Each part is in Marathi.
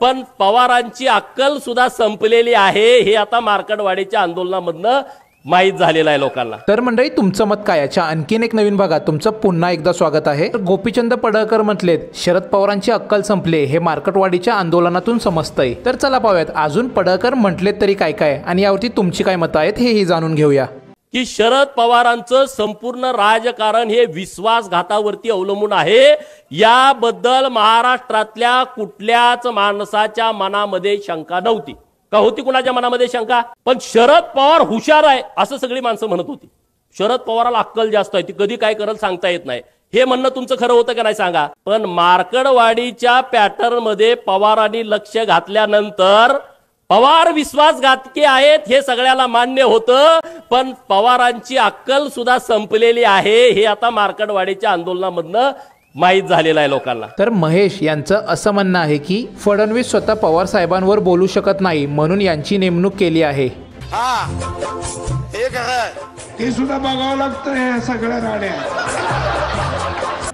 पण पवारांची अक्कल सुद्धा संपलेली आहे हे आता मार्कडवाडीच्या आंदोलनामधनं माहीत झालेलं आहे लोकांना। तर मंडळी, तुमचं मत काय याच्या आणखीन एक नवीन भागात तुमचं पुन्हा एकदा स्वागत आहे। गोपीचंद पडळकर म्हटलेत शरद पवारांची अक्कल संपले हे मार्कडवाडीच्या आंदोलनातून समजतंय। तर चला पाहूयात अजून पडळकर म्हटलेत तरी काय काय आणि यावरती तुमची काय मतं आहेत हेही जाणून घेऊया। की शरद पवारांचं संपूर्ण राजकारण हे विश्वासघातावरती अवलंबून आहे याबद्दल महाराष्ट्रातल्या कुठल्याच माणसाच्या मनामध्ये शंका नव्हती। का होती कुणाच्या मनामध्ये शंका? पण शरद पवार हुशार आहे असं सगळी माणसं म्हणत होती। शरद पवाराला अक्कल जास्त आहे, ती कधी काय करल सांगता येत नाही, हे म्हणणं तुमचं खरं होतं का नाही सांगा। पण मार्कडवाडीच्या पॅटर्न मध्ये पवारांनी लक्ष घातल्यानंतर पवार विश्वासघातकी आहेत हे सगळ्याला मान्य होतं, पण पवारांची अक्कल सुद्धा संपलेली आहे हे आता मार्कडवाडीच्या आंदोलनामधनं माहीत झालेलं आहे लोकांना। तर महेश यांचं असं म्हणणं आहे की फडणवीस स्वतः पवार साहेबांवर बोलू शकत नाही म्हणून यांची नेमणूक केली आहे। ते सुद्धा बघावं लागतं या सगळ्या राड्या।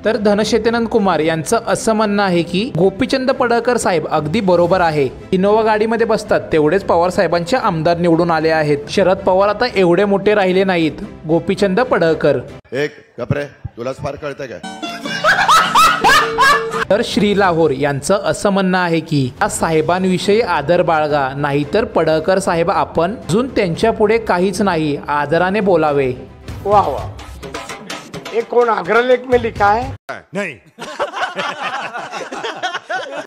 तर धनशेतेनंद कुमार यांचं असं म्हणणं आहे की गोपीचंद पडळकर साहेब अगदी बरोबर आहे, इनोवा गाडीमध्ये बसतात तेवढेच पवार साहेबांचे आमदार निवडून आले आहेत। शरद पवार आता एवढे मोठे राहिले नाहीत। गोपीचंद पडळकर एक कपरे तुलाच फार कळतं काय? तर श्री लाहोर यांचं असं म्हणणं आहे की या साहेबांविषयी आदर बाळगा, नाहीतर पडळकर साहेब आपण अजून त्यांच्या पुढे काहीच नाही, आदराने बोलावे। वाह वाह, ये कौन अग्रलेख में लिखा है? नाही